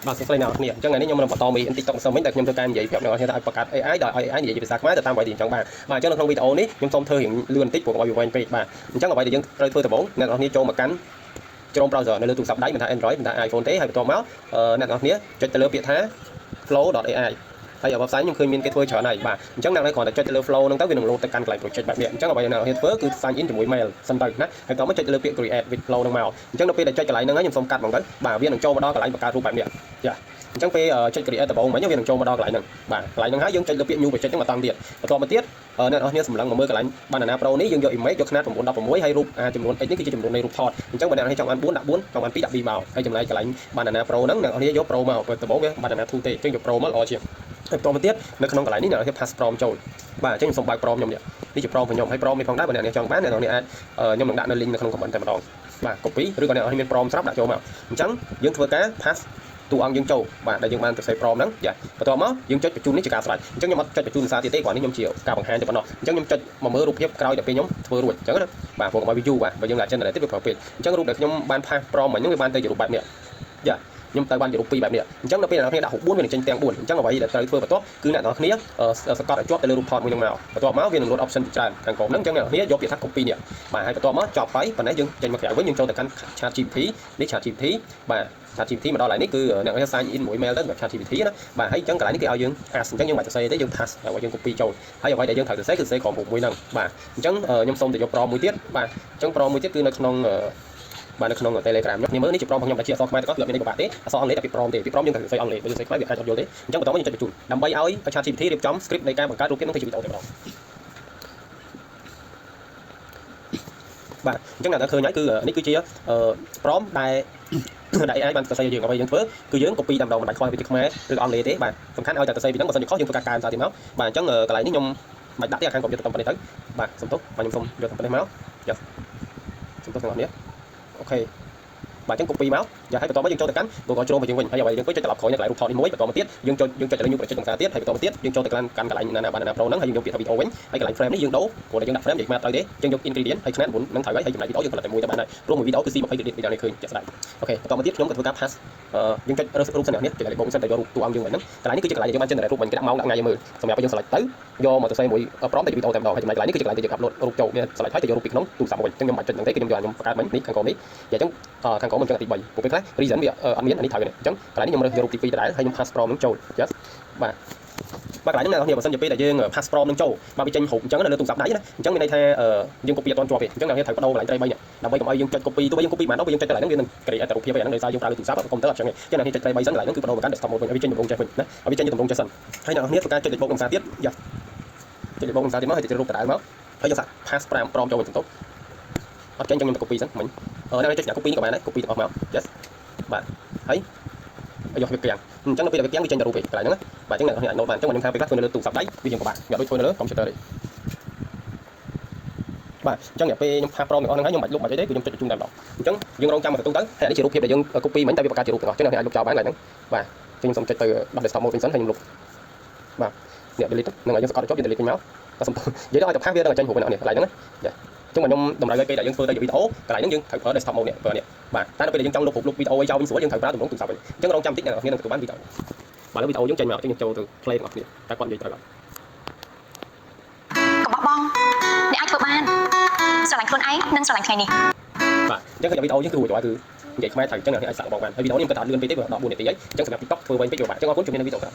បាទស្ដីណាស់គ្នាអញ្ចឹងថ្ងៃនេះខ្ញុំនឹងបន្តមី TikTok សិនវិញតែខ្ញុំធ្វើការនិយាយប្រាប់អ្នកនរគ្នាថាឲ្យបង្កើត AI ដោយ AI និយាយជាភាសាខ្មែរទៅតាមអ្វីដែលចង់បានបាទអញ្ចឹងនៅក្នុងវីដេអូនេះខ្ញុំសូមធ្វើរៀងលឿនបន្តិចព្រោះឲ្យវាវែងពេកបាទអញ្ចឹងអ្វីដែលយើងត្រូវធ្វើដំបូងអ្នកនរគ្នាចូលមកកាន់ជ្រុង browser នៅលើទូរស័ព្ទដៃមិនថា Android មិនថា iPhone ទេហើយបន្ទាប់មកអ្នកនរគ្នាចុចទៅលើពាក្យថា flow.ai ហើយ website ខ្ញុំឃើញមានគេធ្វើច្រើនហើយបាទអញ្ចឹងអ្នកនរគ្រាន់តែចុចទៅលើ flow ហ្នឹងទៅវានឹង load ទៅកាន់កន្លែង project បែបនេះអញ្ចឹងអ្វីដែលអ្នកនរគ្នាធ្វើគឺ sign in ជាមួយ mail សិនទៅណាហើយបន្តមកចុចទៅលើពាក្យ create with flow ហ្នឹងមកអញ្ចឹងនៅពេលដែលចុចកន្លែងហ្នឹងហើយខ្ញុំសូមកាត់ហ្មងទៅបាទវានឹងចូលមកដល់កន្លែងបង្កើតរូបបែបនេះចាអញ្ចឹងពេលចុច create ដំបូងមិញវានឹងចូលមកដល់កន្លែងហ្នឹងបាទកន្លែងហ្នឹងហើយយើងចុចលើពាក្យ new project ហ្នឹងមកតង់ទៀតបន្តមកទៀតអ្នកនរគ្នាសម្លឹងមកមើលកន្លែង Banana Pro នេះយើងយក image យកຂະຫນາດ916ហើយរូបចំនួន x នេះគឺជាចំនួននៃរូបថតអញ្ចឹងបើអ្នកនរគ្នាចង់បាន4ដាក់4ចង់បាន2ដាក់2មកហើយចំណែកកន្លែង Banana Pro ហ្នឹងអ្នកនរគ្នាយក Pro មកពេលដំបូងវា Banana 2ទេអញ្ចឹងយក Pro មកល្អជាងហើយបន្តមកទៀតនៅក្នុងកន្លែងនេះអ្នកនរគ្នា pass prompt ចូលបាទអញ្ចឹងខ្ញុំសូមបើក prompt ខ្ញុំនេះជា prompt របស់ខ្ញុំហើយ prompt នេះផងដែរបើអ្នកនរគ្នាចង់បានអ្នកនរគ្នាអាចខ្ញុំនឹងដាក់នៅ link នៅក្នុង comment តែម្ដងបាទ copy ឬក៏អ្នកនរគ្នាមាន prompt ស្រាប់ដាក់ចូលមកអញ្ចឹងយើងធ្វើការ passតួអង្គយើងចូលបាទដែលយើងបានទៅសេ prompt ហ្នឹងចាបន្ទាប់មកយើងចុចបញ្ជូននេះជាការស្រេចអញ្ចឹងខ្ញុំអត់ចុចបញ្ជូនភាសាទៀតទេគ្រាន់នេះខ្ញុំជាការបង្ហាញតែប៉ុណ្ណោះអញ្ចឹងខ្ញុំចុចមកមើលរូបភាពក្រោយតែពេលខ្ញុំធ្វើរួចអញ្ចឹងណាបាទព្រោះឲ្យ view បាទបើយើងដាក់ generate ទៀតវាប្រើពេកអញ្ចឹងរូបដែលខ្ញុំបាន pass prompt មិញហ្នឹងវាបានទៅជារូបបែបនេះចាខ្ញុំទៅបានជារូប2បែបនេះអញ្ចឹងដល់ពេលអ្នកនរគ្នាដាក់រូប4វានឹងចេញទាំង4អញ្ចឹងអ្វីដែលត្រូវធ្វើបន្ទាប់គឺអ្នកនរគ្នាសង្កត់ឲ្យជាប់ទៅលើរូបថតមួយហ្នឹងមកបន្ទាប់មកវានឹង load option ច្រើនខាងក្រោមហ្នឹងអញ្ចឹងអ្នកនរគ្នាយកពាក្យថា copy នេះបាទហើយបន្ទាប់មកចប់ហើយប៉ុន្តែយើងចេញមកក្រៅវិញយើងចូលទៅកាន់ ChatGPT នេះ ChatGPT បាទ ChatGPT មកដល់កន្លែងនេះគឺអ្នកនរ sign in មួយ mail ទៅសម្រាប់ ChatGPT ណាបាទហើយអញ្ចឹងកន្លែងនេះគេឲ្យយើង pass អញ្ចឹងយើងមិនបាច់សរសេរទេយើង pass ឲ្យយើង copy ចូលហើយអ្វីដែលយើងត្រូវសរសេរគឺសរសេរក្រុមរូបមួយហ្នឹងបាទអញ្ចឹងខ្ញុំសូមទៅយក prompt មួយទៀតបាទអញ្ចឹង prompt មួយទៀតគឺនៅក្នុងបាទនៅក្នុង Telegram ខ្ញុំមើលនេះជា prompt របស់ខ្ញុំតែជាអក្សរខ្មែរទាំងអស់គឺអត់មានន័យពិបាកទេអក្សរអង់គ្លេសតែពី prompt ទេពី prompt យើងត្រូវសរសេរអង់គ្លេសបើយើងសរសេរខ្មែរវាអាចអត់យល់ទេអញ្ចឹងបន្តមកយើងចុចបញ្ជូនដើម្បីឲ្យ ChatGPT រៀបចំ script នៃការបង្កើតរូបភាពនឹងទៅជាវីដេអូតែម្ដងបាទអញ្ចឹងអ្នកនរឃើញហើយគឺនេះគឺជា prompt ដែល AI បានសរសេរយើងអ្វីយើងធ្វើគឺយើង copy តែម្ដងមិនបាច់ខ្វល់ពីជាខ្មែរឬអង់គ្លេសទេបាទសំខាន់ឲ្យតែសរសេរពីហ្នឹងបើមិនខុសយើងធ្វើការកែភាសាទៀតមកបាទអញ្ចឹងកន្លែងនេះខ្ញុំមិនដាក់ទេខាងកុំព្យូទ័រតំប៉ុណ្ណេះទៅបាទសុំទោសបាទខ្ញុំសូមយកតំប៉ុណ្ណេះមកយ៉ាសុំទោសទាំងអស់គ្នាអូខេបាទអញ្ចឹង copy មកយ៉ាហើយបន្តមកយើងចូលទៅកាន់ Google Chrome យើងវិញហើយអ្វីយើងធ្វើចុចត្រឡប់ក្រោយនៅកន្លែងរូបថតនេះមួយបន្តមកទៀតយើងចុចទៅលើ new project បន្តទៀតហើយបន្តមកទៀតយើងចូលទៅកាន់កន្លែង Banana Pro ហ្នឹងហើយយើងយកពាក្យថា video វិញហើយកន្លែង frame នេះយើងដូរព្រោះតែយើងដាក់ frame និយាយមកត្រូវទេអញ្ចឹងយក ingredient ហើយຂະຫນាត9នឹងត្រូវហើយចំណែក video យើងផលិតតែមួយទៅបានហើយព្រោះមួយ video គឺ C20 video នេះឃើញជាក់ស្ដែងអូខេបន្តមកទៀតខ្ញុំក៏ធ្វើការ pass យើងចុចរើសរូបសិននេះចុចលេខបូកសិនតែយករូបតួអង្គយើងវិញហ្នឹងកន្លែងនេះគឺជាកន្លែងដែលយើងបាន generate រូបវិញគេដាក់ម៉ោងដាក់ថ្ងៃឲ្យមើលសម្រាប់ឲ្យយើង select ទៅយកមកទៅសេមួយ prompt ទៅវីដេអូតែម្ដងហើយចំណែកកន្លែងនេះគឺជាកន្លែងដែលយើង upload រូបចូលមាន select ហើយទៅយករូបពីក្នុងទូរស័ព្ទវិញអញ្ចឹងខ្ញុំបាច់ចុចហ្នឹងទេគឺខ្ញុំយកខ្ញុំបង្កើតមិញនេះខាងក្រោមនេះអញ្ចឹងខាងក្រោមខ្ញុំចុចទី3ព្រោះពេលខ្លះ reason វាអត់មានអានេះត្រូវទេអញ្ចឹងកន្លែងនេះខ្ញុំរើសយករូបទី2ដដែលហើយខ្ញុំ pass prompt នឹងចូល yes បាទកន្លែងហ្នឹងអ្នកនរបើសិនជាពេលដែលយើង pass prompt នឹងចូលមកវាចេញរូបអញ្ចឹងនៅលើទូរស័ព្ទដៃណាអញ្ចឹងមានន័យថាយើង copy អត់ទាន់ជាប់ទេអញ្ចឹងអ្នកនរត្រូវបដូរកន្លែងត្រី3នេះដើម្បីកុំឲ្យយើងចុច copy ទោះបីយើង copy បានដល់ពេលយើងចុចកន្លែងហ្នឹងវានឹង create តែរូបភាពឯហ្នឹងដោយសារយើងប្រើលើទូរស័ព្ទកុំព្យូទ័រអត់ចឹងទេអញ្ចឹងអ្នកនរចុចត្រី3សិនកន្លែងហ្នឹងគឺបដូរមកកាន់ desktop mode វិញឲ្យវាចេញទម្រង់ចេះវិញណាឲ្យវាចេញទម្រង់ចេះសិនហើយអ្នកនរធ្វើការចុចលេខបូកអង្សាទៀតយ៉ាចុចលេខបូកអង្សាទៀតមកហើយចុចរូបដដែលមកហើយយើងសាក pass prompt ចូលវិញទៅអត់ចេញចឹងខ្ញុំទៅ copy សិនមិញអ្នកនរចុច copy នេះក៏បានដែរ copy ទាំងអស់មក yes បាទហើយយកវាពាំងអញ្ចឹងនៅពេលដែលវាពាំងវាចេញតែរូបឯងកន្លែងហ្នឹងបាទអញ្ចឹងអ្នកអាច note បានអញ្ចឹងខ្ញុំថាពេលខ្លះធ្វើនៅលើទូរស័ព្ទដៃវាយើងពិបាកវាអត់ដូចធ្វើនៅលើ computer ទេបាទអញ្ចឹងពេលខ្ញុំ pass prompt ទាំងអស់ហ្នឹងហើយខ្ញុំមិនលុបបាច់ទេគឺខ្ញុំចុចបញ្ជូនតែម្ដងអញ្ចឹងយើងរងចាំមកទទួលទៅហើយនេះជារូបភាពដែលយើង copy មិញតែវាបង្កើតជារូបទាំងអស់អញ្ចឹងអ្នកអាចលុបចោលបានកន្លែងហ្នឹងបាទខ្ញុំសូមចុចទៅដល់ desktop mode វិញសិនហើយខ្ញុំលុបបាទអ្នក delete ហ្នឹងហើយយើងសង្កត់ឲ្យជាប់យើង delete វិញមកតែសំទោសនិយាយទៅឲ្យតែ pass វាដល់ចេញរូបអ្នកនេះកន្លែងហ្នឹងចាចឹងខ្ញុំតម្រូវឲ្យពេលដែលយើងធ្វើទៅវីដេអូកន្លែងហ្នឹងយើងត្រូវប្រើ desktop mode នេះប្រើនេះបាទតែនៅពេលដែលយើងចង់លុបវីដេអូឲ្យចោលវិញស្រួលយើងត្រូវប្រើទម្រង់ទូរស័ព្ទវិញអញ្ចឹងរងចាំតិចអ្នកនរនឹងទទួលបានវីដេអូបាទលើវីដេអូយើងចេញមកយើងចូលទៅ play ទាំងអស់គ្នាតែគាត់និយាយត្រូវហើយកុំបោះបង់អ្នកអាចធ្វើបានស្រឡាញ់ខ្លួនឯងនិងស្រឡាញ់ថ្ងៃនេះបាទអញ្ចឹងឃើញវីដេអូយើងគឺរួចហើយគឺនិយាយខ្មែរត្រូវអញ្ចឹងអ្នកអាចសាកល្បងបានហើយវីដេអូនេះមិនក៏ថាលឿនពេកទេវា14នាទីហើយអញ្ចឹងសម្រាប់ TikTok ធ្វើវិញពេកវាពិបាកអញ្ចឹងអរគុណជំរាបនៅវីដេអូក្រោយ